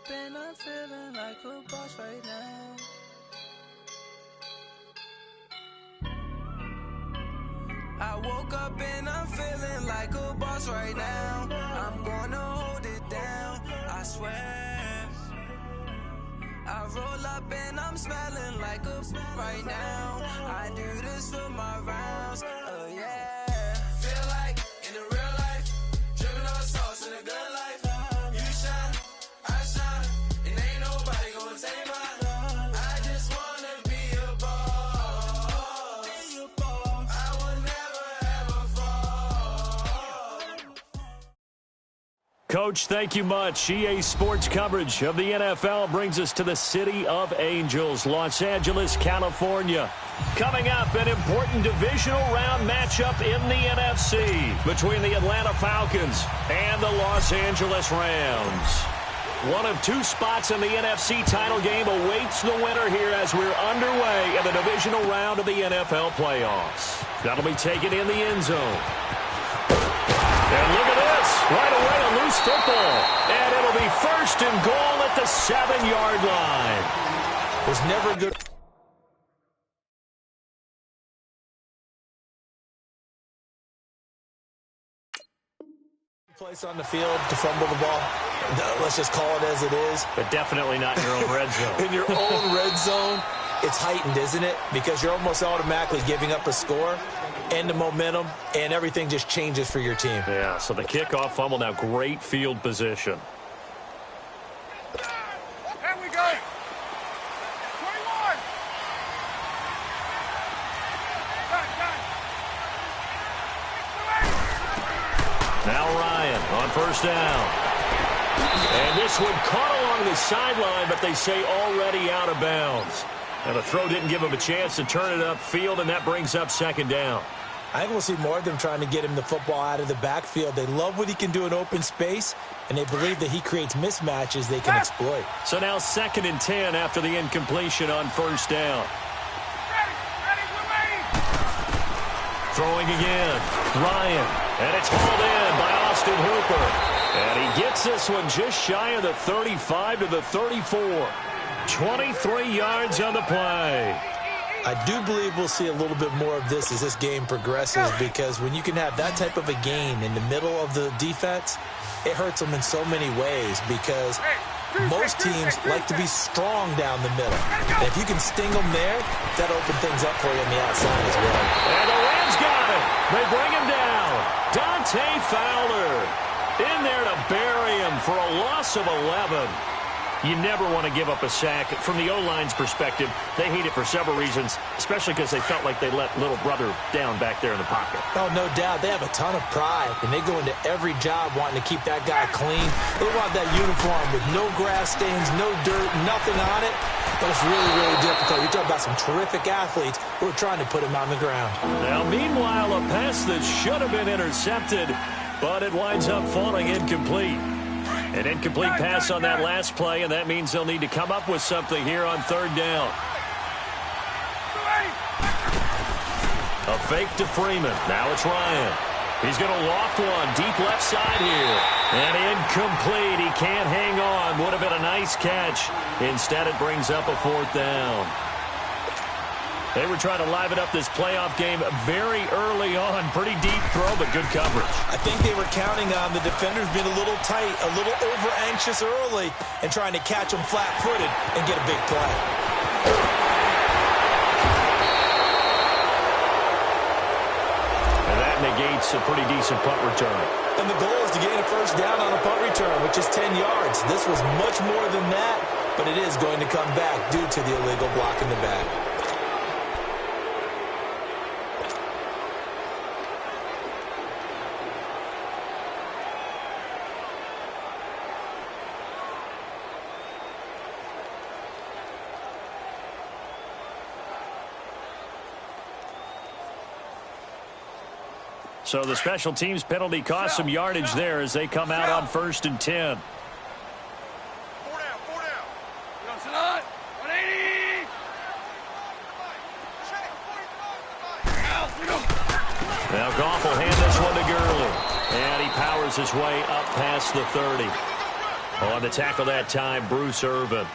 up and I'm feeling like a boss right now. I woke up and I'm feeling like a boss right now. I'm gonna hold it down, I swear. I roll up and I'm smelling like a right now. I do this for my rounds, oh yeah. Feel like in the real life, dripping on sauce in a good life. You shine, I shine, and ain't nobody gonna take mine. I just wanna be a boss. I will never ever fall. Coach, thank you much. EA Sports coverage of the NFL brings us to the City of Angels, Los Angeles, California. Coming up, an important divisional round matchup in the NFC between the Atlanta Falcons and the Los Angeles Rams. One of two spots in the NFC title game awaits the winner here as we're underway in the divisional round of the NFL playoffs. That'll be taken in the end zone. And look at this. Right away, a loose football. And it'll be first and goal at the 7-yard line. There's never a good place on the field to fumble the ball. Let's just call it as it is. But definitely not in your own red zone. In your own red zone, it's heightened, isn't it? Because you're almost automatically giving up a score and the momentum, and everything just changes for your team. Yeah, so the kickoff fumble, now great field position. There we go. 21. Now Ryan on first down. And this one caught along the sideline, but they say already out of bounds. And the throw didn't give him a chance to turn it upfield, and that brings up second down. I think we'll see more of them trying to get him the football out of the backfield. They love what he can do in open space, and they believe that he creates mismatches they can exploit. So now 2nd and 10 after the incompletion on first down. Throwing again. Ryan. And it's hauled in by Austin Hooper. And he gets this one just shy of the 35 to the 34. 23 yards on the play. I do believe we'll see a little bit more of this as this game progresses, because when you can have that type of a gain in the middle of the defense, it hurts them in so many ways, because most teams like to be strong down the middle. And if you can sting them there, that opens things up for you on the outside as well. And the Rams got it. They bring him down. Dante Fowler in there to bury him for a loss of 11. You never want to give up a sack. From the O-line's perspective, they hate it for several reasons, especially because they felt like they let little brother down back there in the pocket. Oh, no doubt. They have a ton of pride, and they go into every job wanting to keep that guy clean. They want that uniform with no grass stains, no dirt, nothing on it. But it's really, really difficult. You're talking about some terrific athletes who are trying to put him on the ground. Now, meanwhile, a pass that should have been intercepted, but it winds up falling incomplete. An incomplete pass on that last play, and that means they'll need to come up with something here on third down. A fake to Freeman. Now it's Ryan. He's going to loft one deep left side here. And incomplete. He can't hang on. Would have been a nice catch. Instead, it brings up a 4th down. They were trying to liven up this playoff game very early on. Pretty deep throw, but good coverage. I think they were counting on the defenders being a little tight, a little over-anxious early, and trying to catch them flat-footed and get a big play. And that negates a pretty decent punt return. And the goal is to gain a first down on a punt return, which is 10 yards. This was much more than that, but it is going to come back due to the illegal block in the back. So the special teams penalty cost some yardage there as they come out on 1st and 10. 4 down. 180. Now Goff will hand this one to Gurley. And he powers his way up past the 30. On the tackle that time, Bruce Irvin.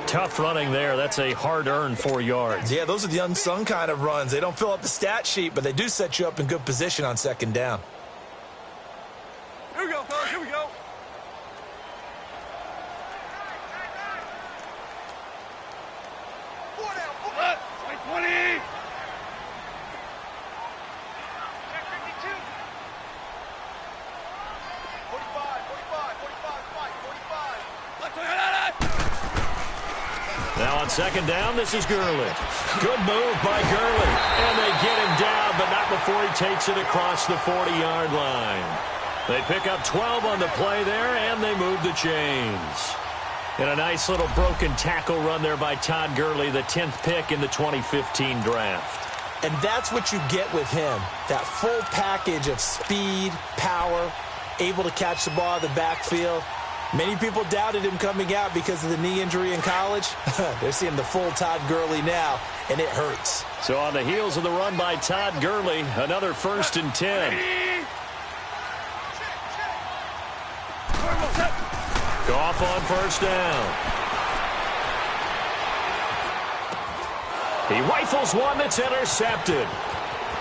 Tough running there. That's a hard-earned 4 yards. Yeah, those are the unsung kind of runs. They don't fill up the stat sheet, but they do set you up in good position on second down. Here we go, fellas. Here we go. Four down. 20. Check 52. 45. 45. Now on second down, this is Gurley. Good move by Gurley. And they get him down, but not before he takes it across the 40-yard line. They pick up 12 on the play there, and they move the chains. And a nice little broken tackle run there by Todd Gurley, the 10th pick in the 2015 draft. And that's what you get with him, that full package of speed, power, able to catch the ball in the backfield. Many people doubted him coming out because of the knee injury in college. They're seeing the full Todd Gurley now, and it hurts. So on the heels of the run by Todd Gurley, another 1st and 10. Goff on first down. He rifles one that's intercepted.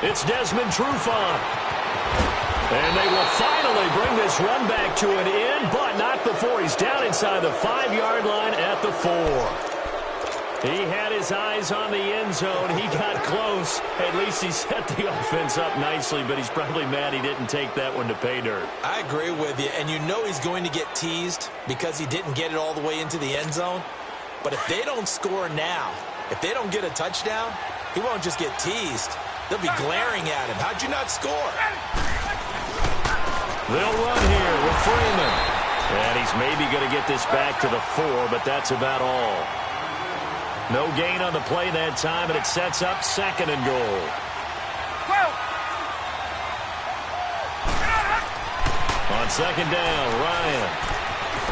It's Desmond Trufant. And they will finally bring this run back to an end, but not before he's down inside the 5-yard line at the 4. He had his eyes on the end zone. He got close. At least he set the offense up nicely, but he's probably mad he didn't take that one to pay dirt. I agree with you, and you know he's going to get teased because he didn't get it all the way into the end zone. But if they don't score now, if they don't get a touchdown, he won't just get teased. They'll be glaring at him. How'd you not score? They'll run here with Freeman. And he's maybe going to get this back to the 4, but that's about all. No gain on the play that time, and it sets up 2nd and goal. On second down, Ryan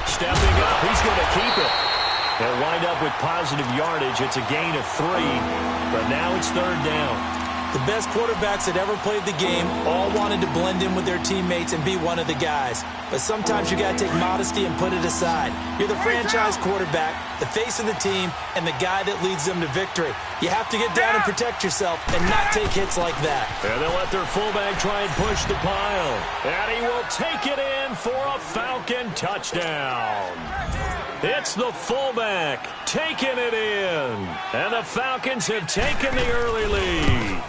stepping up. He's going to keep it. They'll wind up with positive yardage. It's a gain of 3, but now it's 3rd down. The best quarterbacks that ever played the game all wanted to blend in with their teammates and be one of the guys. But sometimes you got to take modesty and put it aside. You're the franchise quarterback, the face of the team, and the guy that leads them to victory. You have to get down and protect yourself and not take hits like that. And they'll let their fullback try and push the pile. And he will take it in for a Falcon touchdown. It's the fullback taking it in. And the Falcons have taken the early lead.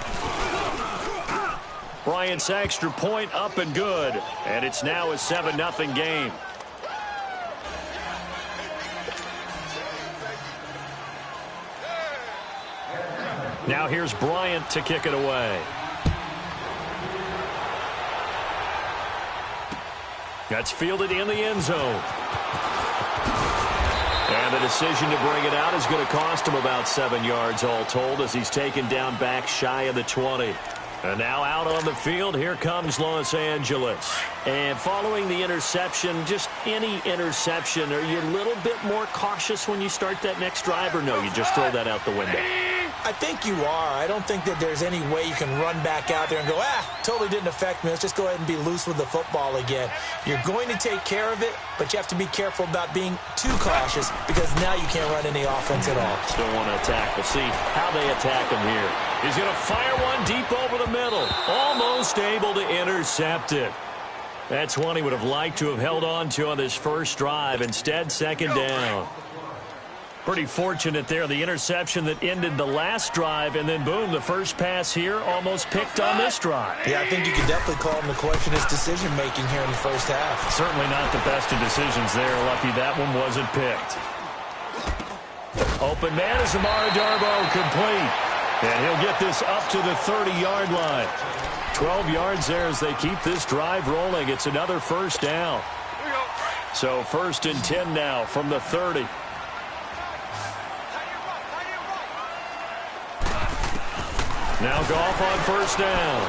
Bryant's extra point up and good. And it's now a 7-0 game. Now here's Bryant to kick it away. That's fielded in the end zone. And the decision to bring it out is going to cost him about 7 yards all told as he's taken down back shy of the 20. And now out on the field, here comes Los Angeles. And following the interception, just any interception, are you a little bit more cautious when you start that next drive, or no, you just throw that out the window? I think you are. I don't think that there's any way you can run back out there and go, totally didn't affect me. Let's just go ahead and be loose with the football again. You're going to take care of it, but you have to be careful about being too cautious because now you can't run any offense at all. Still want to attack. We'll see how they attack him here. He's going to fire one deep over the middle. Almost able to intercept it. That's one he would have liked to have held on to on this first drive. Instead, 2nd down. Pretty fortunate there. The interception that ended the last drive, and then, boom, the first pass here almost picked on this drive. Yeah, I think you could definitely call him to question his decision-making here in the first half. Certainly not the best of decisions there. Lucky that one wasn't picked. Open man is Amara Darboh, complete. And he'll get this up to the 30-yard line. 12 yards there as they keep this drive rolling. It's another first down. So 1st and 10 now from the 30. Now Goff on first down.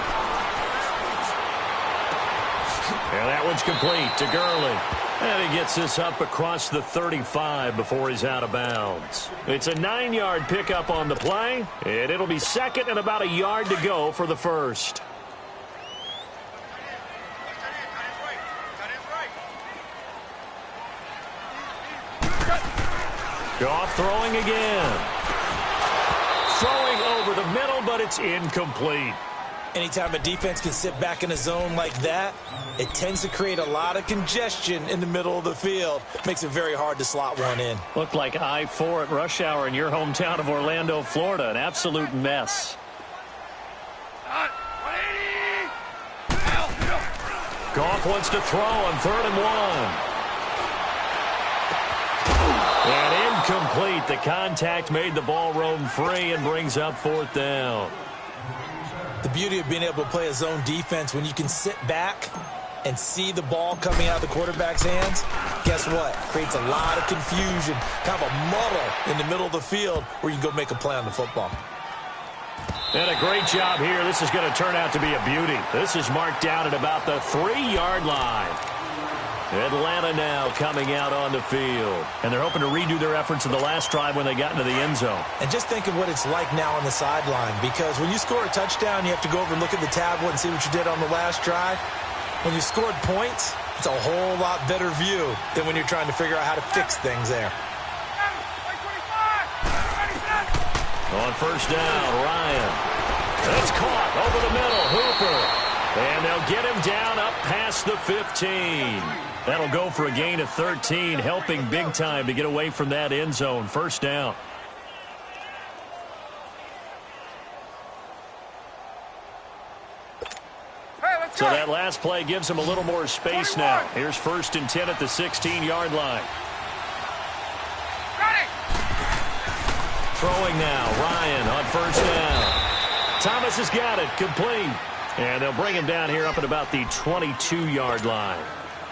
And that one's complete to Gurley. And he gets this up across the 35 before he's out of bounds. It's a 9-yard pickup on the play, and it'll be 2nd and about a yard to go for the first. Goff throwing again. Throwing over the middle, but it's incomplete. Anytime a defense can sit back in a zone like that, it tends to create a lot of congestion in the middle of the field. Makes it very hard to slot one in. Looked like I-4 at rush hour in your hometown of Orlando, Florida. An absolute mess. Goff wants to throw on 3rd and 1. And incomplete. The contact made the ball roam free and brings up 4th down. The beauty of being able to play a zone defense, when you can sit back and see the ball coming out of the quarterback's hands, guess what? Creates a lot of confusion, kind of a muddle in the middle of the field where you can go make a play on the football. And a great job here. This is going to turn out to be a beauty. This is marked down at about the 3-yard line. Atlanta now coming out on the field. And they're hoping to redo their efforts in the last drive when they got into the end zone. And just think of what it's like now on the sideline, because when you score a touchdown, you have to go over and look at the tablet and see what you did on the last drive. When you scored points, it's a whole lot better view than when you're trying to figure out how to fix things there. On 1st down, Ryan. That's caught over the middle. Hooper. And they'll get him down up past the 15. That'll go for a gain of 13, helping big time to get away from that end zone. 1st down. So that last play gives him a little more space now. Here's 1st and 10 at the 16-yard line. Throwing now, Ryan on 1st down. Thomas has got it, complete. And they'll bring him down here up at about the 22-yard line.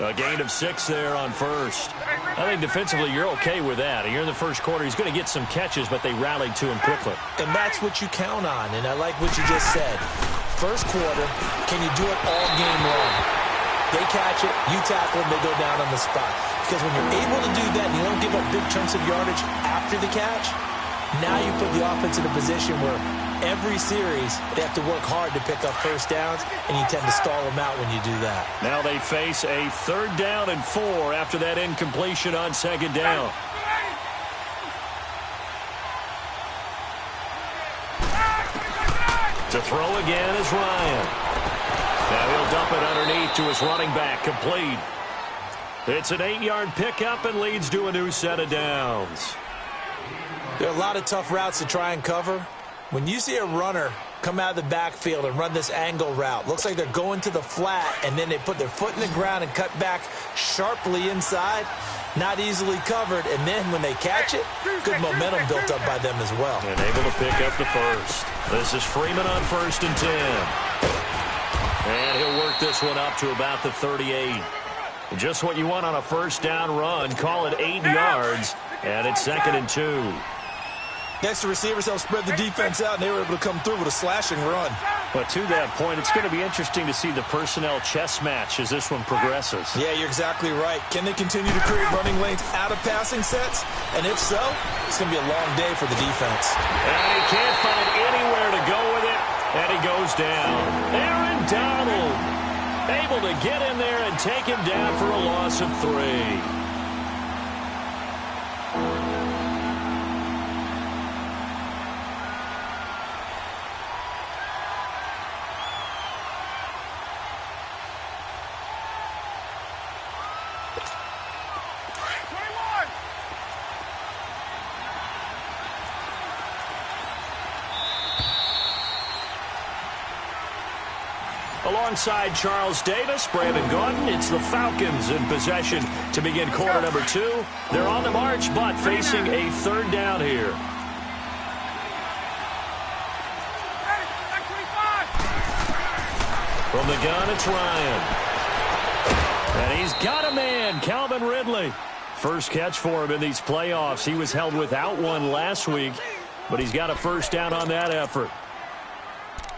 A gain of 6 there on 1st. I think defensively you're okay with that. You're in the 1st quarter. He's going to get some catches, but they rallied to him quickly. And that's what you count on, and I like what you just said. 1st quarter, can you do it all game long? They catch it, you tackle them, they go down on the spot. Because when you're able to do that and you don't give up big chunks of yardage after the catch, now you put the offense in a position where every series they have to work hard to pick up 1st downs, and you tend to stall them out when you do that. Now they face a 3rd down and 4 after that incompletion on 2nd down. To throw again is Ryan. Now he'll dump it underneath to his running back, complete. It's an 8-yard pickup and leads to a new set of downs. There are a lot of tough routes to try and cover. When you see a runner come out of the backfield and run this angle route, looks like they're going to the flat, and then they put their foot in the ground and cut back sharply inside, not easily covered, and then when they catch it, good momentum built up by them as well. And able to pick up the 1st. This is Freeman on 1st and 10. And he'll work this one up to about the 38. Just what you want on a 1st down run. Call it 8 yards, and it's 2nd and 2. Next, the receivers helped spread the defense out, and they were able to come through with a slashing run. But to that point, it's going to be interesting to see the personnel chess match as this one progresses. Yeah, you're exactly right. Can they continue to create running lanes out of passing sets? And if so, it's going to be a long day for the defense. And he can't find anywhere to go with it, and he goes down. Aaron Donald able to get in there and take him down for a loss of 3. Alongside Charles Davis, Brandon Gordon, it's the Falcons in possession to begin quarter number 2. They're on the march, but facing a 3rd down here. From the gun, it's Ryan. And he's got a man, Calvin Ridley. First catch for him in these playoffs. He was held without one last week, but he's got a 1st down on that effort.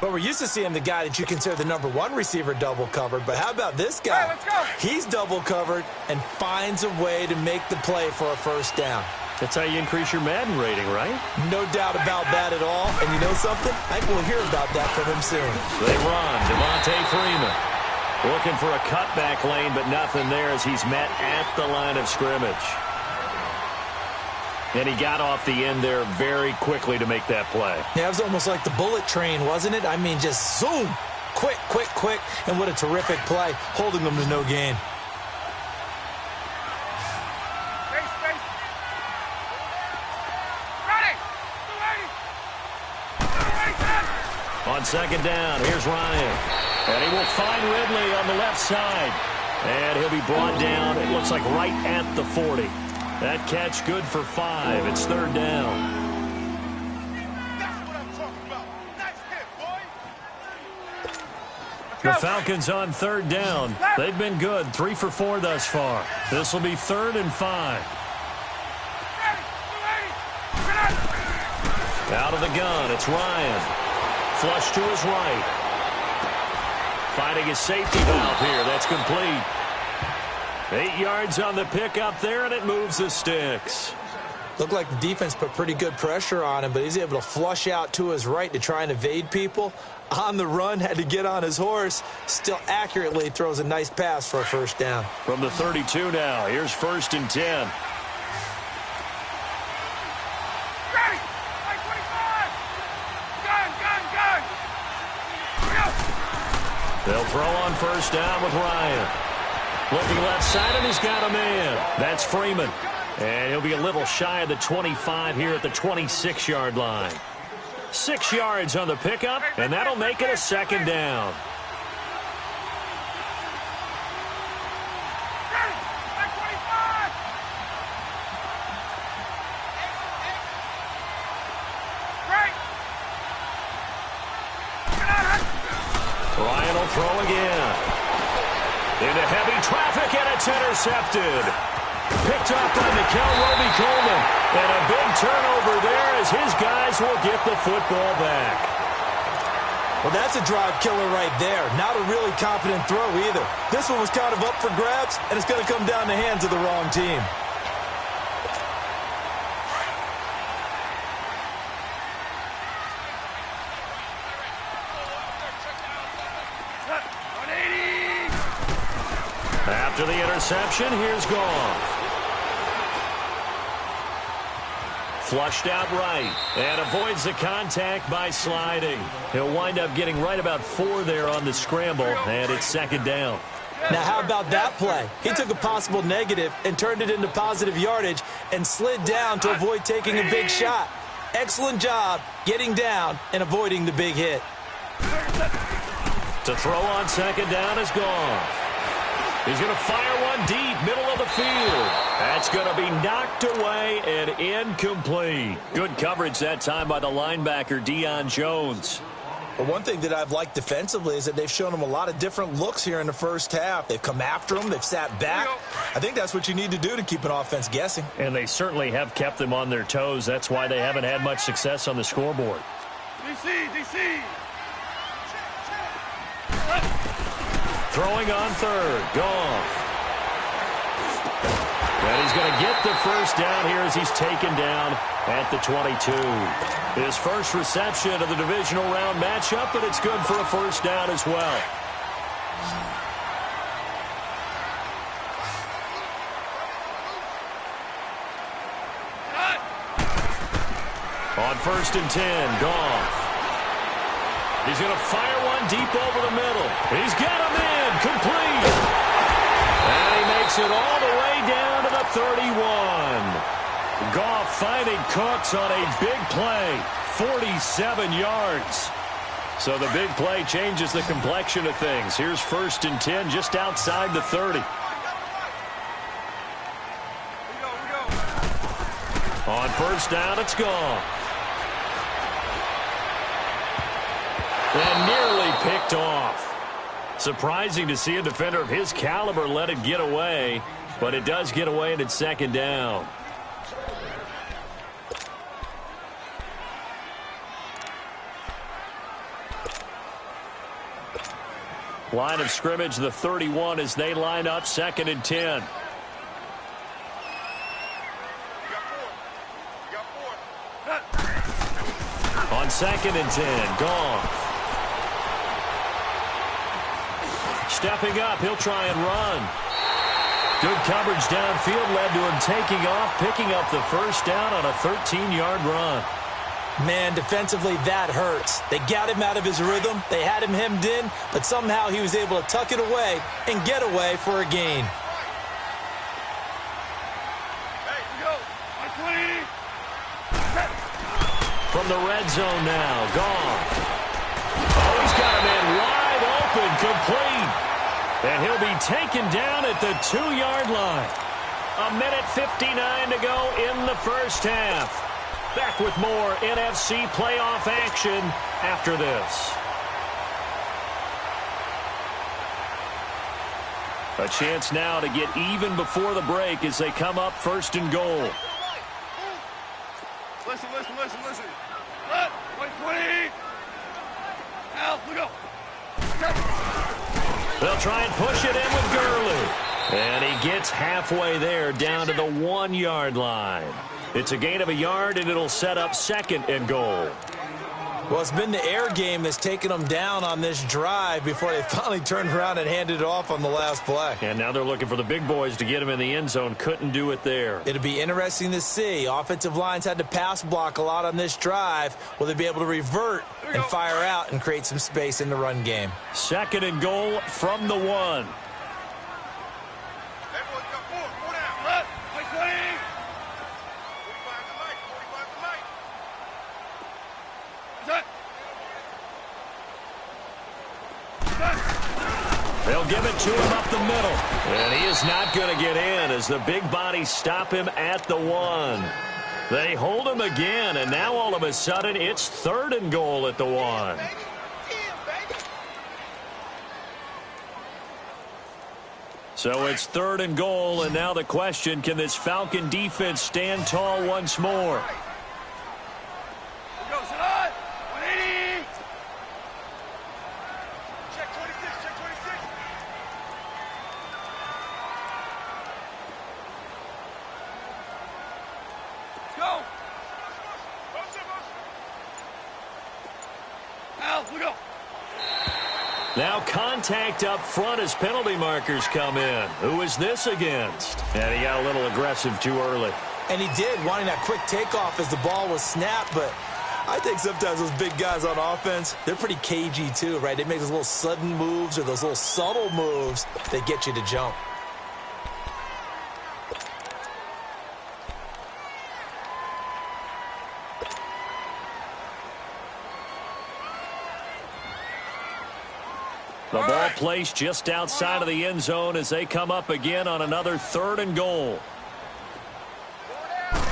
But we're used to seeing the guy that you consider the #1 receiver double covered. But how about this guy? Let's go. He's double covered and finds a way to make the play for a 1st down. That's how you increase your Madden rating, right? No doubt about that at all. And you know something? I think we'll hear about that from him soon. They run. Devontae Freeman looking for a cutback lane, but nothing there as he's met at the line of scrimmage. And he got off the end there very quickly to make that play. Yeah, it was almost like the bullet train, wasn't it? I mean, just zoom. Quick, quick, quick. And what a terrific play, holding them to no gain. On second down, here's Ryan. And he will find Ridley on the left side. And he'll be brought down, it looks like right at the 40. That catch good for 5. It's third down. That's what I'm talking about. Nice hit, boy. The Falcons on third down. They've been good, 3 for 4 thus far. This will be 3rd and 5. Out of the gun, it's Ryan. Flush to his right. Finding his safety valve here. That's complete. 8 yards on the pickup there, and it moves the sticks. Looked like the defense put pretty good pressure on him, but he's able to flush out to his right to try and evade people. On the run, had to get on his horse. Still accurately throws a nice pass for a first down. From the 32 now, here's 1st and 10. They'll throw on first down with Ryan. Looking left side, and he's got a man. That's Freeman. And he'll be a little shy of the 25 here at the 26-yard line. 6 yards on the pickup, and that'll make it a second down. Ryan will throw again. Into heavy traffic, and it's intercepted. Picked up by Mikel Roby-Coleman. And a big turnover there as his guys will get the football back. Well, that's a drive killer right there. Not a really confident throw either. This one was kind of up for grabs, and it's going to come down the hands of the wrong team. After the interception, here's Goff. Flushed out right and avoids the contact by sliding. He'll wind up getting right about 4 there on the scramble, and it's second down. Now, how about that play? He took a possible negative and turned it into positive yardage and slid down to avoid taking a big shot. Excellent job getting down and avoiding the big hit. To throw on second down is Goff. He's going to fire one deep, middle of the field. That's going to be knocked away and incomplete. Good coverage that time by the linebacker, Deion Jones. Well, one thing that I've liked defensively is that they've shown him a lot of different looks here in the first half. They've come after him. They've sat back. I think that's what you need to do to keep an offense guessing. And they certainly have kept them on their toes. That's why they haven't had much success on the scoreboard. DC. Throwing on third, Goff. And he's going to get the first down here as he's taken down at the 22. His first reception of the divisional round matchup, but it's good for a first down as well. On 1st and 10, Goff. He's going to fire one deep over the middle. He's got him in, complete. And he makes it all the way down to the 31. Goff finding Cooks on a big play, 47 yards. So the big play changes the complexion of things. Here's 1st and 10 just outside the 30. On first down, it's Goff. And nearly picked off. Surprising to see a defender of his caliber let it get away, but it does get away and it's second down. Line of scrimmage, the 31 as they line up 2nd and 10. On 2nd and 10, Goff. Stepping up, he'll try and run. Good coverage downfield led to him taking off, picking up the first down on a 13-yard run. Man, defensively, that hurts. They got him out of his rhythm. They had him hemmed in, but somehow he was able to tuck it away and get away for a gain. Hey, go. 120. From the red zone now, Goff. Oh, he's got him in wide open, complete. And he'll be taken down at the 2-yard line. 1:59 to go in the first half. Back with more NFC playoff action after this. A chance now to get even before the break as they come up 1st and goal. Listen. Let 120. Al, look up. They'll try and push it in with Gurley. And he gets halfway there down to the 1-yard line. It's a gain of a yard, and it'll set up 2nd and goal. Well, it's been the air game that's taken them down on this drive before they finally turned around and handed it off on the last play. And now they're looking for the big boys to get him in the end zone. Couldn't do it there. It'll be interesting to see. Offensive lines had to pass block a lot on this drive. Will they be able to revert and fire out and create some space in the run game? 2nd and goal from the 1. Everyone's got 4 down. Let 120. 45 to Mike. 45 to Mike. They'll give it to him up the middle. And he is not going to get in as the big bodies stop him at the 1. They hold him again, and now all of a sudden it's 3rd and goal at the 1. So it's 3rd and goal, and now the question, can this Falcon defense stand tall once more? Go, Salah. 180. Check 26. Check 26. Go. Al, look up. Now contact up front as penalty markers come in. Who is this against? And he got a little aggressive too early. And he did, wanting that quick takeoff as the ball was snapped, but I think sometimes those big guys on offense, they're pretty cagey too, right? They make those little sudden moves or those little subtle moves that get you to jump. The ball placed just outside of the end zone as they come up again on another 3rd and goal.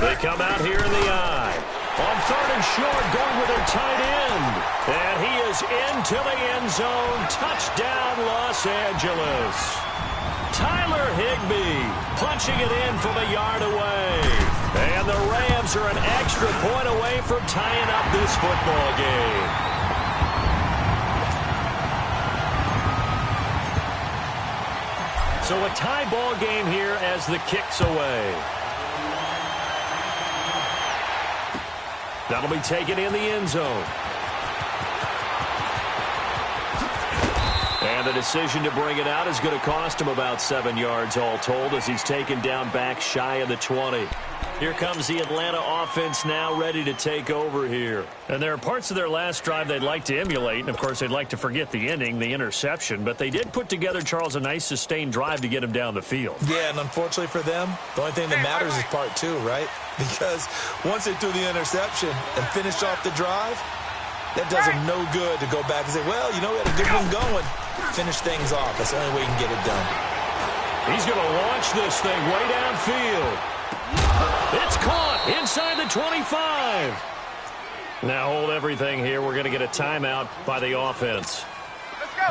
They come out here in the eye. On 3rd and short, going with their tight end. And he is into the end zone. Touchdown, Los Angeles. Tyler Higbee punching it in from a yard away. And the Rams are an extra point away from tying up this football game. So a tie ball game here as the kick's away. That'll be taken in the end zone. And the decision to bring it out is going to cost him about 7 yards all told as he's taken down back shy of the 20. Here comes the Atlanta offense now ready to take over here. And there are parts of their last drive they'd like to emulate. And, of course, they'd like to forget the ending, the interception. But they did put together, Charles, a nice sustained drive to get him down the field. Yeah, and unfortunately for them, the only thing that matters is part 2, right? Because once they threw the interception and finished off the drive, that does them no good to go back and say, well, you know, we had a good one going. Finish things off. That's the only way you can get it done. He's going to launch this thing way downfield. It's caught inside the 25. Now hold everything here. We're going to get a timeout by the offense.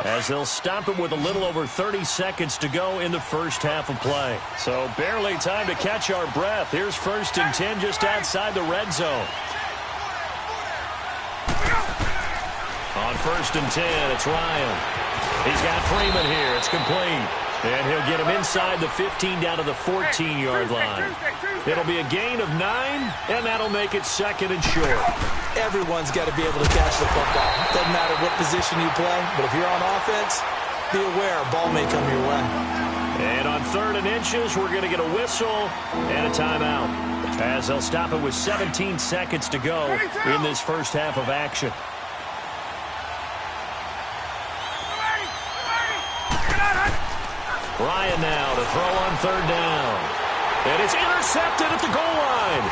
As they'll stop it with a little over 30 seconds to go in the first half of play. So barely time to catch our breath. Here's 1st and 10 just outside the red zone. On 1st and 10, it's Ryan. He's got Freeman here. It's complete. And he'll get him inside the 15 down to the 14-yard line. It'll be a gain of 9, and that'll make it 2nd and short. Everyone's got to be able to catch the football. Doesn't matter what position you play, but if you're on offense, be aware a ball may come your way. And on 3rd and inches, we're going to get a whistle and a timeout, as they'll stop it with 17 seconds to go in this first half of action. Ryan now to throw on 3rd down. And it's intercepted at the goal line.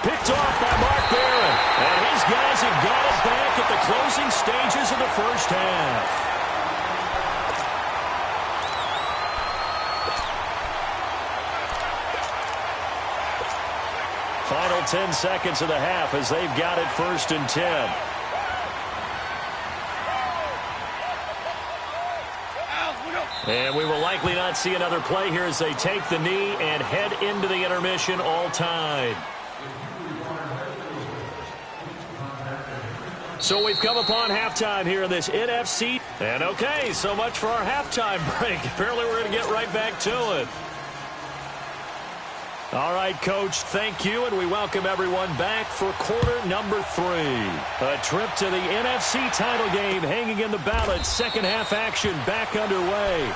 Picked off by Mark Barron. And his guys have got it back at the closing stages of the first half. Final 10 seconds of the half as they've got it 1st and 10. And we will likely not see another play here as they take the knee and head into the intermission all tied. So we've come upon halftime here in this NFC. And okay, so much for our halftime break. Apparently we're going to get right back to it. All right, Coach, thank you, and we welcome everyone back for quarter number 3. A trip to the NFC title game hanging in the balance. Second half action back underway.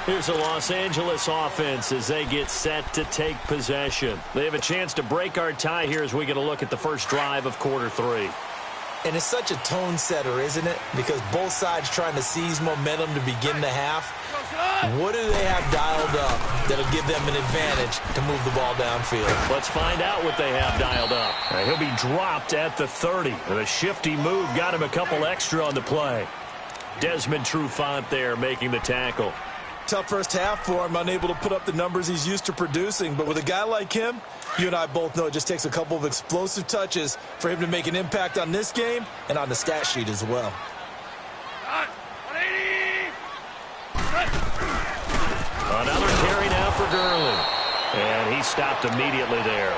Here's the Los Angeles offense as they get set to take possession. They have a chance to break our tie here as we get a look at the first drive of quarter 3. And it's such a tone setter, isn't it? Because both sides trying to seize momentum to begin the half. What do they have dialed up that'll give them an advantage to move the ball downfield? Let's find out what they have dialed up. He'll be dropped at the 30. And a shifty move got him a couple extra on the play. Desmond Trufant there making the tackle. Tough first half for him, unable to put up the numbers he's used to producing. But with a guy like him, you and I both know it just takes a couple of explosive touches for him to make an impact on this game and on the stat sheet as well. Another carry now for Gurley. And he stopped immediately there.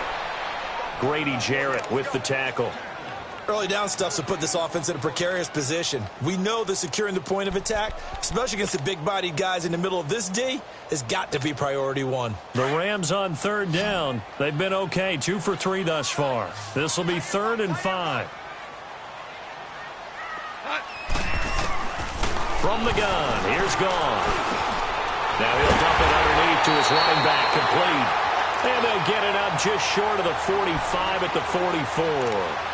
Grady Jarrett with the tackle. Early down stuff to put this offense in a precarious position. We know that securing the point of attack, especially against the big-bodied guys in the middle of this D, has got to be priority 1. The Rams on 3rd down. They've been okay, 2 for 3 thus far. This will be 3rd and 5. From the gun, here's Gone. Now he'll dump it underneath to his running back, complete. And they'll get it up just short of the 45 at the 44.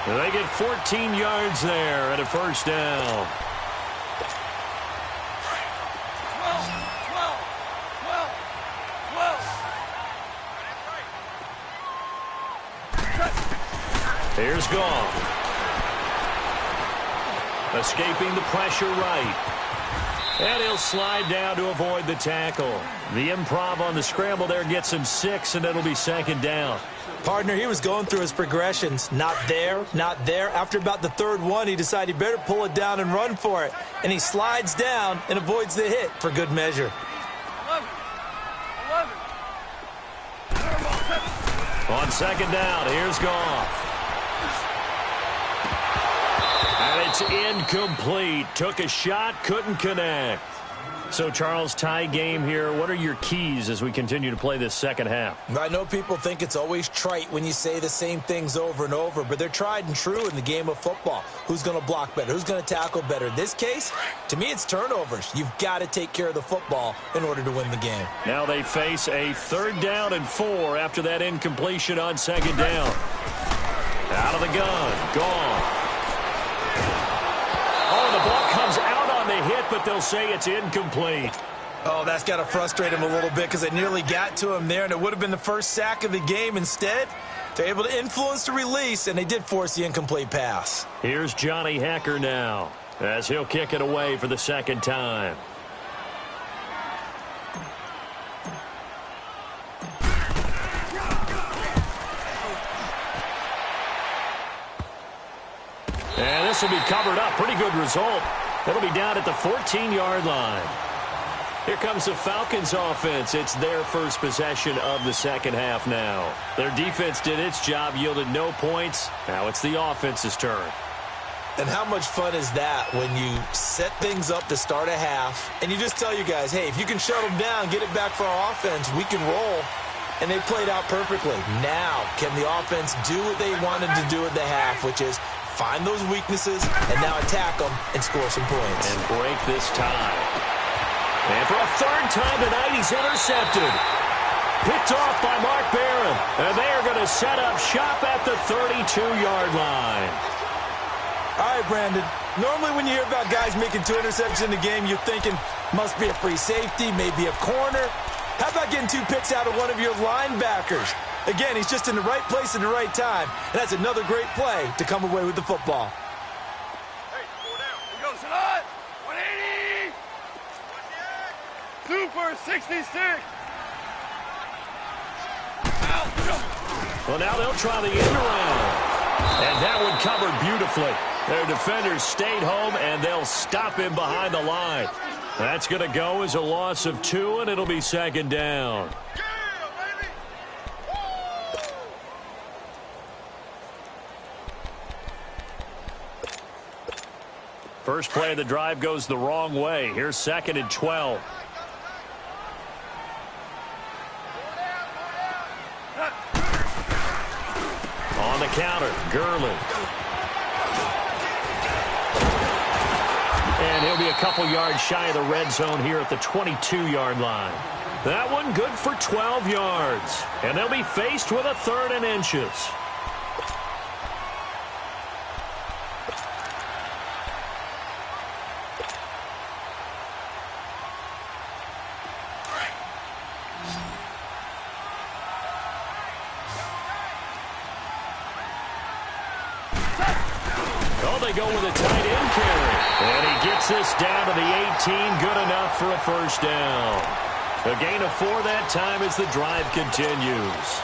They get 14 yards there and a first down. Here's Gone. Escaping the pressure right. And he'll slide down to avoid the tackle. The improv on the scramble there gets him 6, and it'll be 2nd down. Partner, he was going through his progressions. Not there, not there. After about the 3rd one, he decided he better pull it down and run for it. And he slides down and avoids the hit for good measure. 11. On 2nd down, here's Goff. And it's incomplete. Took a shot, couldn't connect. So, Charles, tie game here. What are your keys as we continue to play this second half? I know people think it's always trite when you say the same things over and over, but they're tried and true in the game of football. Who's going to block better? Who's going to tackle better? In this case, to me, it's turnovers. You've got to take care of the football in order to win the game. Now they face a 3rd down and 4 after that incompletion on 2nd down. Out of the gun. Gone. Oh, the ball comes out on the hit, but they'll say it's incomplete. Oh, that's got to frustrate him a little bit because they nearly got to him there, and it would have been the first sack of the game. Instead, they're able to influence the release, and they did force the incomplete pass. Here's Johnny Hecker now as he'll kick it away for the 2nd time. And this will be covered up. Pretty good result. It'll be down at the 14-yard line. Here comes the Falcons offense. It's their first possession of the second half now. Their defense did its job, yielded no points. Now it's the offense's turn. And how much fun is that when you set things up to start a half and you just tell your guys, hey, if you can shut them down, get it back for our offense, we can roll. And they played out perfectly. Now, can the offense do what they wanted to do at the half, which is find those weaknesses and now attack them and score some points. And break this tie. And for a third time tonight, he's intercepted. Picked off by Mark Barron. And they are going to set up shop at the 32-yard line. All right, Brandon. Normally when you hear about guys making 2 interceptions in the game, you're thinking must be a free safety, maybe a corner. How about getting 2 picks out of one of your linebackers? Again, he's just in the right place at the right time, and that's another great play to come away with the football. Hey, 4 down. He goes to the 180. Super 66. Well, now they'll try the end around. And that one covered beautifully. Their defenders stayed home, and they'll stop him behind the line. That's going to go as a loss of 2, and it'll be second down. First play of the drive goes the wrong way. Here's 2nd and 12. On the counter, Gurley. And he'll be a couple yards shy of the red zone here at the 22-yard line. That one good for 12 yards. And they'll be faced with a 3rd and inches. They go with a tight end carry. And he gets this down to the 18. Good enough for a first down. A gain of 4 that time as the drive continues.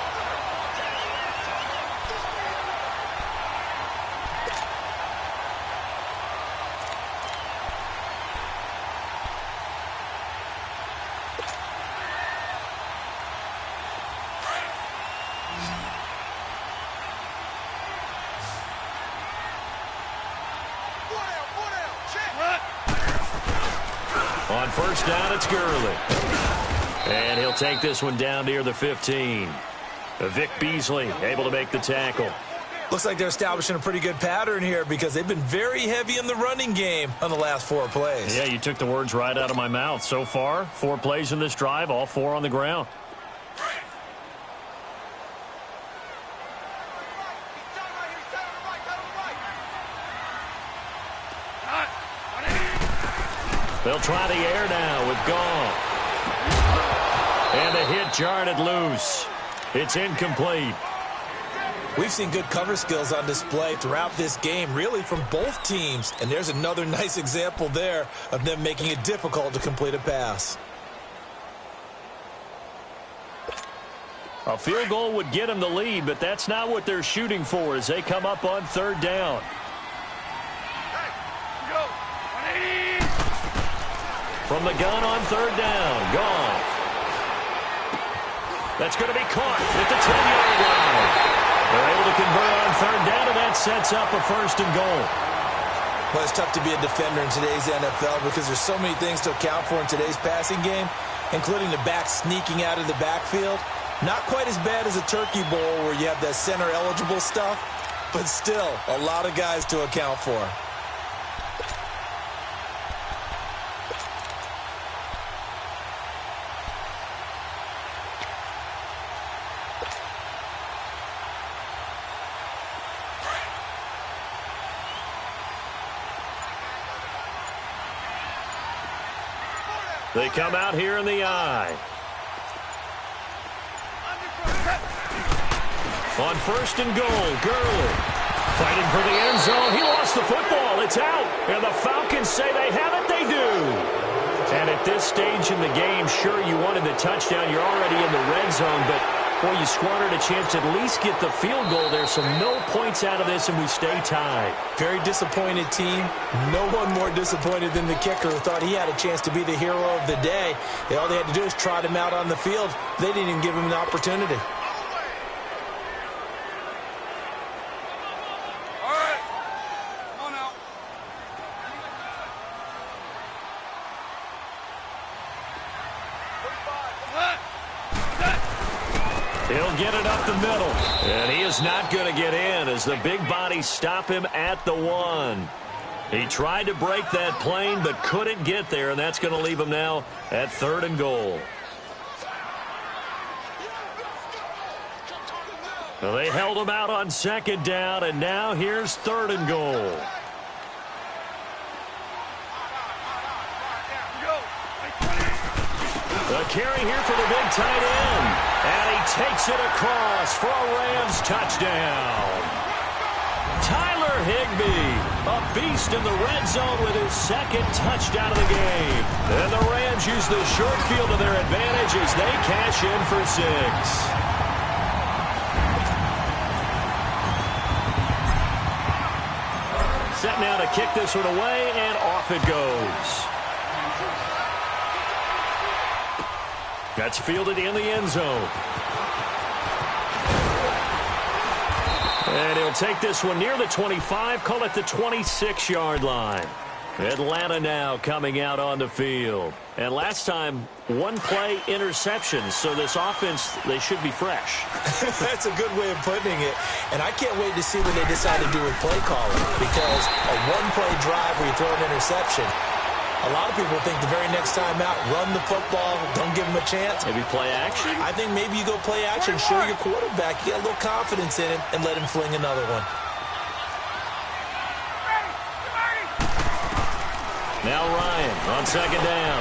On first down, it's Gurley. And he'll take this one down near the 15. Vic Beasley able to make the tackle. Looks like they're establishing a pretty good pattern here because they've been very heavy in the running game on the last 4 plays. Yeah, you took the words right out of my mouth. So far, 4 plays in this drive, all 4 on the ground. They'll try the air now with Goff. And the hit jarred it loose. It's incomplete. We've seen good cover skills on display throughout this game, really from both teams. And there's another nice example there of them making it difficult to complete a pass. A field goal would get them the lead, but that's not what they're shooting for as they come up on 3rd down. From the gun on 3rd down, Goff. That's going to be caught at the 10-yard line. They're able to convert on 3rd down, and that sets up a 1st and goal. Well, it's tough to be a defender in today's NFL because there's so many things to account for in today's passing game, including the back sneaking out of the backfield. Not quite as bad as a turkey bowl where you have that center-eligible stuff, but still a lot of guys to account for. They come out here in the eye. On 1st and goal, Gurley fighting for the end zone. He lost the football. It's out. And the Falcons say they have it. They do. And at this stage in the game, sure, you wanted the touchdown. You're already in the red zone, but boy, you squandered a chance to at least get the field goal there. So no points out of this, and we stay tied. Very disappointed team. No one more disappointed than the kicker who thought he had a chance to be the hero of the day. All they had to do is trot him out on the field. They didn't even give him an opportunity. He'll get it up the middle. And he is not going to get in as the big bodies stop him at the 1. He tried to break that plane but couldn't get there, and that's going to leave him now at 3rd and goal. Well, they held him out on 2nd down, and now here's 3rd and goal. The carry here for the big tight end. And he takes it across for a Rams touchdown. Tyler Higbee, a beast in the red zone with his 2nd touchdown of the game. And the Rams use the short field to their advantage as they cash in for 6. Set now to kick this one away, and off it goes. That's fielded in the end zone. And he'll take this one near the 25, call it the 26-yard line. Atlanta now coming out on the field. And last time, 1-play interception, so this offense, they should be fresh. That's a good way of putting it. And I can't wait to see what they decide to do with play calling, because a 1-play drive where you throw an interception, a lot of people think the very next time out, run the football, don't give him a chance. Maybe play action? I think maybe you go play action, show your quarterback, get a little confidence in him, and let him fling another one. Now Ryan on 2nd down.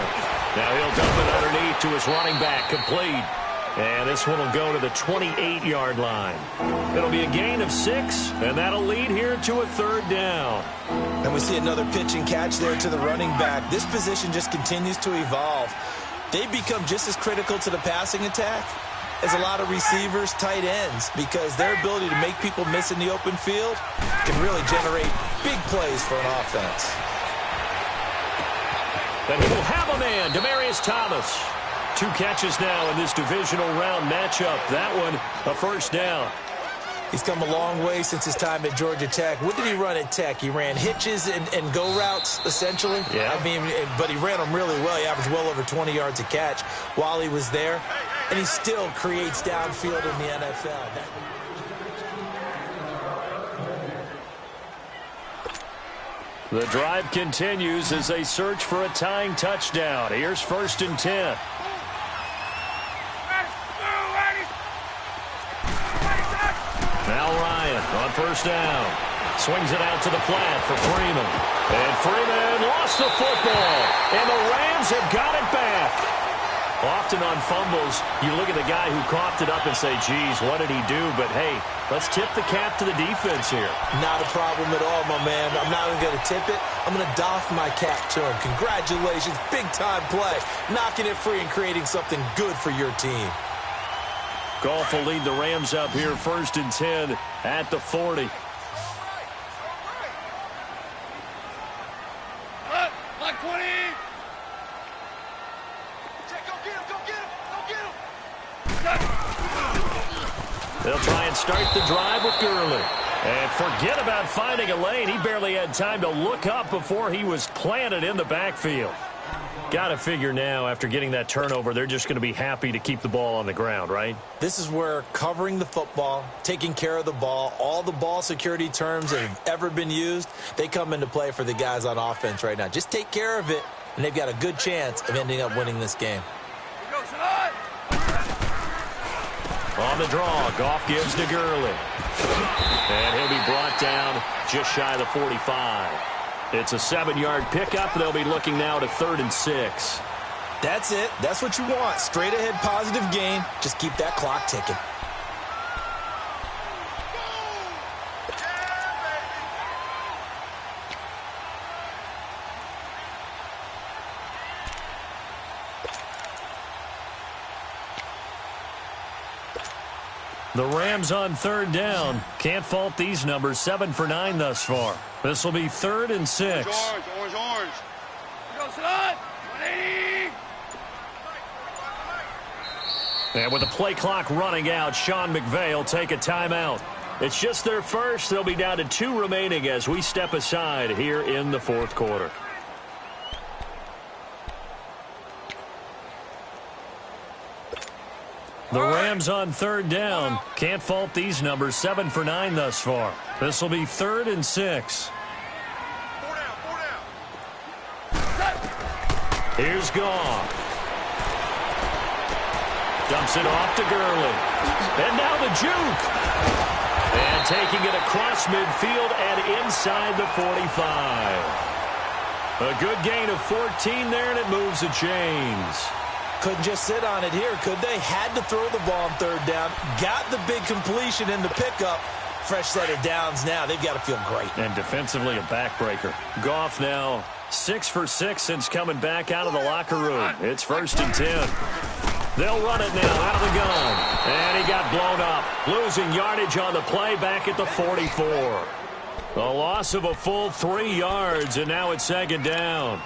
Now he'll dump it underneath to his running back, complete. And this one will go to the 28-yard line. It'll be a gain of 6, and that'll lead here to a 3rd down. And we see another pitch and catch there to the running back. This position just continues to evolve. They become just as critical to the passing attack as a lot of receivers, tight ends, because their ability to make people miss in the open field can really generate big plays for an offense. And he will have a man, Demaryius Thomas. 2 catches now in this divisional round matchup. That one, a 1st down. He's come a long way since his time at Georgia Tech. What did he run at Tech? He ran hitches and go routes, essentially. Yeah. I mean, but he ran them really well. He averaged well over 20 yards a catch while he was there. And he still creates downfield in the NFL. The drive continues as they search for a tying touchdown. Here's 1st and 10. Now Ryan on 1st down. Swings it out to the flat for Freeman. And Freeman lost the football. And the Rams have got it back. Often on fumbles, you look at the guy who coughed it up and say, geez, what did he do? But, hey, let's tip the cap to the defense here. Not a problem at all, my man. I'm not even going to tip it. I'm going to doff my cap to him. Congratulations. Big-time play. Knocking it free and creating something good for your team. Goff will lead the Rams up here 1st and 10 at the 40. Like 20. Go get him, go get him, go get him. They'll try and start the drive with Gurley. And forget about finding a lane. He barely had time to look up before he was planted in the backfield. Got to figure now, after getting that turnover, they're just going to be happy to keep the ball on the ground, right? This is where covering the football, taking care of the ball, all the ball security terms that have ever been used, they come into play for the guys on offense right now. Just take care of it, and they've got a good chance of ending up winning this game. On the draw, Goff gives to Gurley. And he'll be brought down just shy of the 45. It's a 7-yard pickup. They'll be looking now to 3rd and 6. That's it. That's what you want. Straight ahead positive gain. Just keep that clock ticking. The Rams on 3rd down. Can't fault these numbers. 7 for 9 thus far. This will be 3rd and 6. Orange. Go, son. 180. And with the play clock running out, Sean McVay will take a timeout. It's just their first. They'll be down to 2 remaining as we step aside here in the 4th quarter. The Rams on 3rd down. Can't fault these numbers. 7 for 9 thus far. This will be 3rd and 6. 4 down. Here's Goff. Dumps it off to Gurley. And now the juke. And taking it across midfield and inside the 45. A good gain of 14 there, and it moves the chains. Couldn't just sit on it here, could they? Had to throw the ball on third down. Got the big completion in the pickup. Fresh set of downs now. They've got to feel great. And defensively, a backbreaker. Goff now 6 for 6 since coming back out of the locker room. It's 1st and 10. They'll run it now out of the gun. And he got blown up. Losing yardage on the play back at the 44. A loss of a full 3 yards, and now it's 2nd down.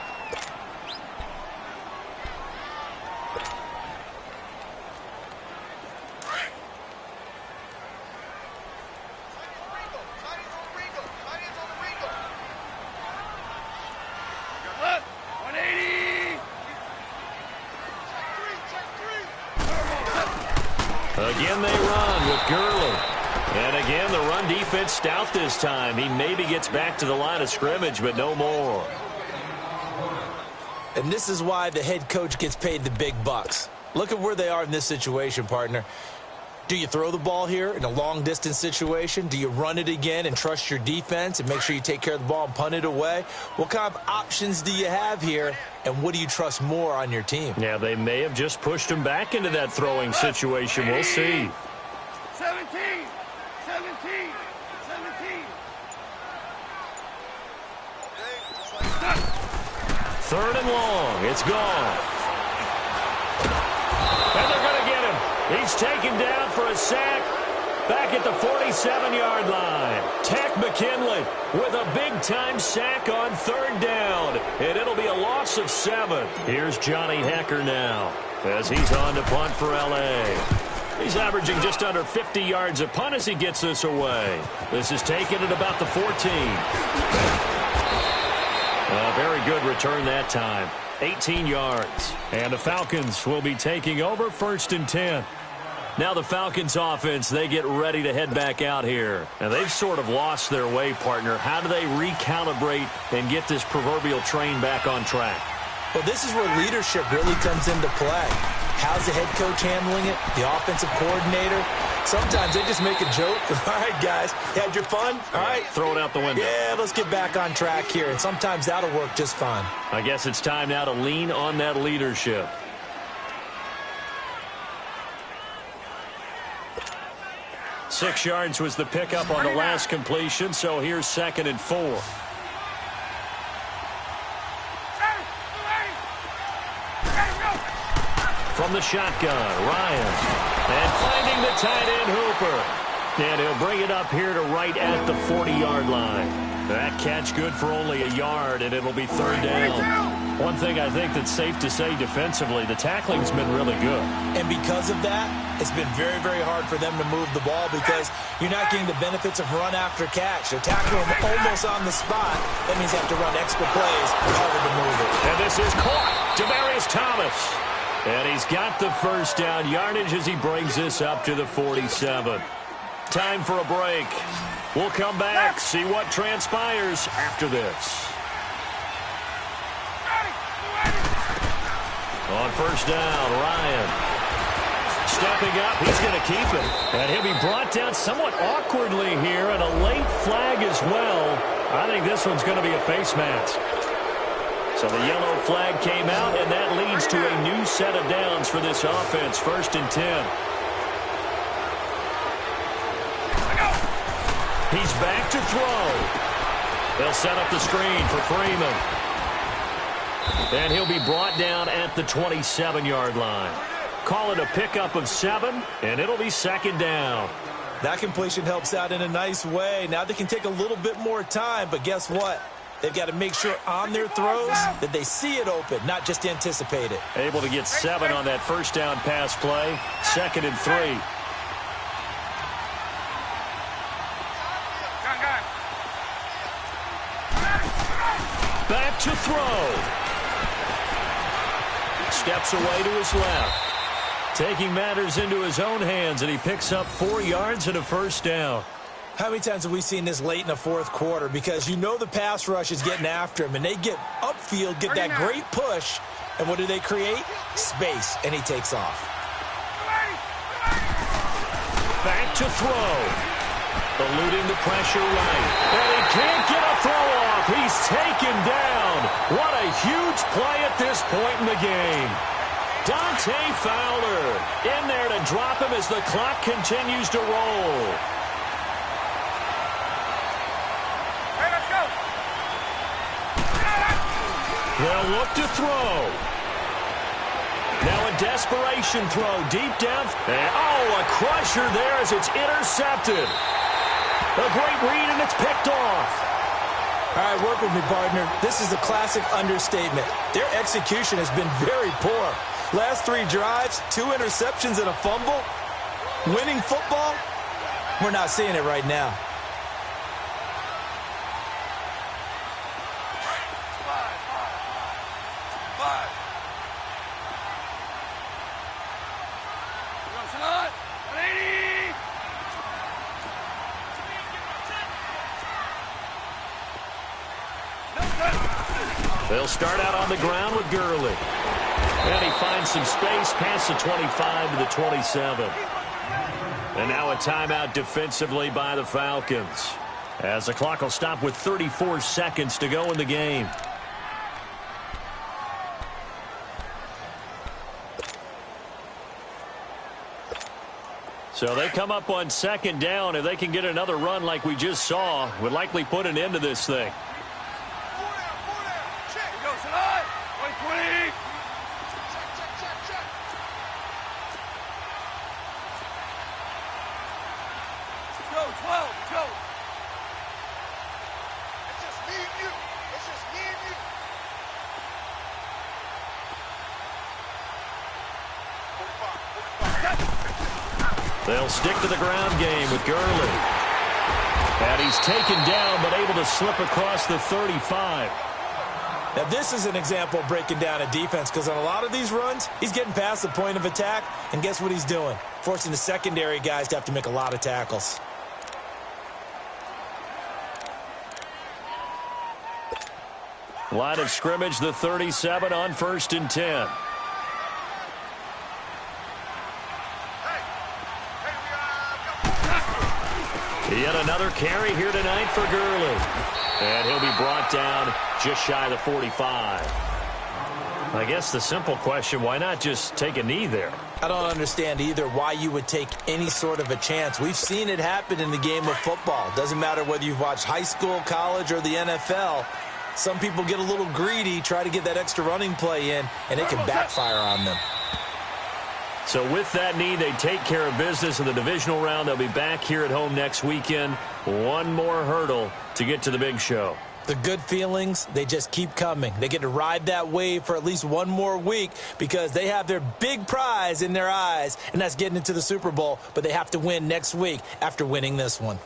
Again they run with Gurley. And again, the run defense stout this time. He maybe gets back to the line of scrimmage, but no more. And this is why the head coach gets paid the big bucks. Look at where they are in this situation, partner. Do you throw the ball here in a long-distance situation? Do you run it again and trust your defense and make sure you take care of the ball and punt it away? What kind of options do you have here, and what do you trust more on your team? Yeah, they may have just pushed him back into that throwing situation. We'll see. 17. 3rd and long. It's gone. And they're going to get him. He's taken down for a sack back at the 47-yard line. Takk McKinley with a big-time sack on 3rd down. And it'll be a loss of 7. Here's Johnny Hekker now as he's on to punt for L.A. He's averaging just under 50 yards a punt as he gets this away. This is taken at about the 14. A very good return that time. 18 yards. And the Falcons will be taking over 1st and 10. Now the Falcons offense, they get ready to head back out here. And they've sort of lost their way, partner. How do they recalibrate and get this proverbial train back on track? Well, this is where leadership really comes into play. How's the head coach handling it? The offensive coordinator? Sometimes they just make a joke. All right, guys, had your fun? All right. Throw it out the window. Yeah, let's get back on track here. And sometimes that'll work just fine. I guess it's time now to lean on that leadership. Six yards was the pickup on the last completion, so here's 2nd and 4. From the shotgun, Ryan. And finding the tight end, Hooper. And he'll bring it up here to right at the 40-yard line. That catch good for only a yard, and it'll be 3rd down. One thing I think that's safe to say defensively, the tackling's been really good. And because of that, it's been very, very hard for them to move the ball because you're not getting the benefits of run after catch. They're tackling them almost on the spot. That means they have to run extra plays in order to move it. And this is caught. Demaryius Thomas. And he's got the 1st down yardage as he brings this up to the 47. Time for a break. We'll come back, see what transpires after this. On 1st down, Ryan. Stepping up, he's going to keep it. And he'll be brought down somewhat awkwardly here, and a late flag as well. I think this one's going to be a face mask. So the yellow flag came out, and that leads to a new set of downs for this offense. 1st and 10. He's back to throw. They'll set up the screen for Freeman. And he'll be brought down at the 27-yard line. Call it a pickup of 7, and it'll be 2nd down. That completion helps out in a nice way. Now they can take a little bit more time, but guess what? They've got to make sure on their throws that they see it open, not just anticipate it. Able to get 7 on that 1st down pass play. 2nd and 3. Back to throw. Steps away to his left. Taking matters into his own hands, and he picks up 4 yards and a 1st down. How many times have we seen this late in the fourth quarter? Because you know the pass rush is getting after him, and they get upfield, get that great push, and what do they create? Space, and he takes off. Back to throw. Eluding the pressure right. And he can't get a throw off. He's taken down. What a huge play at this point in the game. Dante Fowler in there to drop him as the clock continues to roll. Hey, let's go. They'll look to throw. Now a desperation throw deep down. And, a crusher there as it's intercepted. A great read, and it's picked off. All right, work with me, partner. This is a classic understatement. Their execution has been very poor. Last 3 drives, 2 interceptions and a fumble. Winning football? We're not seeing it right now. Five. Goes on. 180. They'll start out on the ground with Gurley. And he finds some space past the 25 to the 27. And now a timeout defensively by the Falcons, as the clock will stop with 34 seconds to go in the game. So they come up on second down. If they can get another run like we just saw, would likely put an end to this thing. 4 down. Check. He goes tonight. 20. Check. Go, 12. Go. It's just me and you. They'll stick to the ground game with Gurley. And he's taken down, but able to slip across the 35. Now, this is an example of breaking down a defense, because on a lot of these runs, he's getting past the point of attack, and guess what he's doing? Forcing the secondary guys to have to make a lot of tackles. Line of scrimmage, the 37 on 1st and 10. Yet another carry here tonight for Gurley. And he'll be brought down just shy of the 45. I guess the simple question, why not just take a knee there? I don't understand either why you would take any sort of a chance. We've seen it happen in the game of football. Doesn't matter whether you've watched high school, college, or the NFL. Some people get a little greedy, try to get that extra running play in, and it can backfire on them. So with that knee, they take care of business in the divisional round. They'll be back here at home next weekend. One more hurdle to get to the big show. The good feelings, they just keep coming. They get to ride that wave for at least one more week because they have their big prize in their eyes, and that's getting into the Super Bowl. But they have to win next week after winning this one.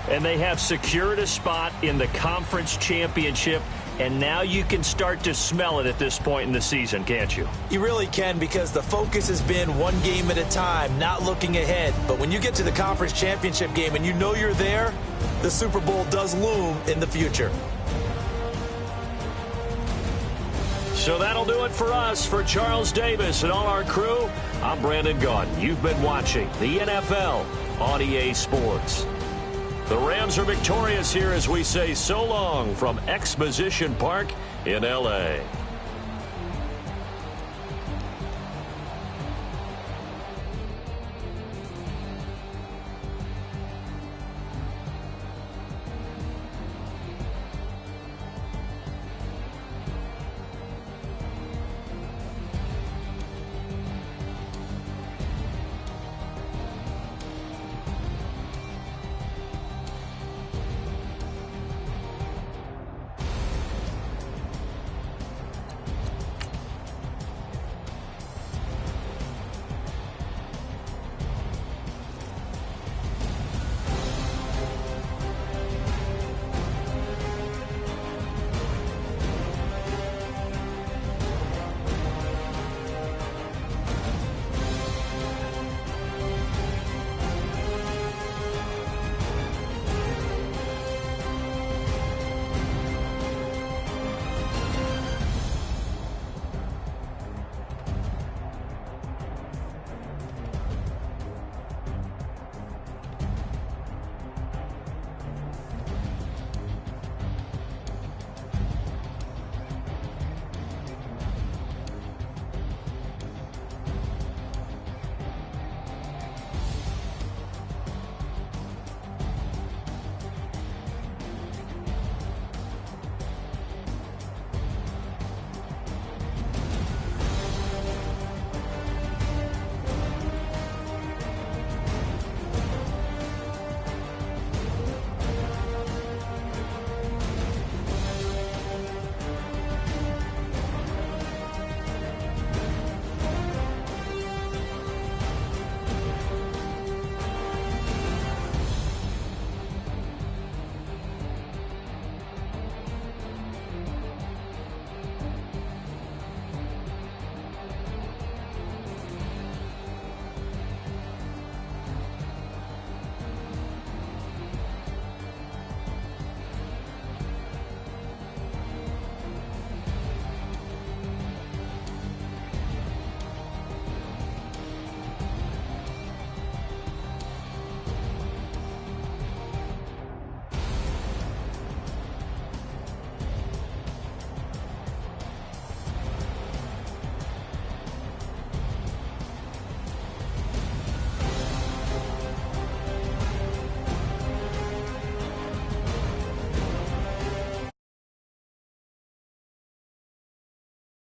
And they have secured a spot in the conference championship. And now you can start to smell it at this point in the season, can't you? You really can, because the focus has been one game at a time, not looking ahead. But when you get to the conference championship game and you know you're there, the Super Bowl does loom in the future. So that'll do it for us. For Charles Davis and all our crew, I'm Brandon Gaudin. You've been watching the NFL on EA Sports. The Rams are victorious here as we say so long from Exposition Park in L.A.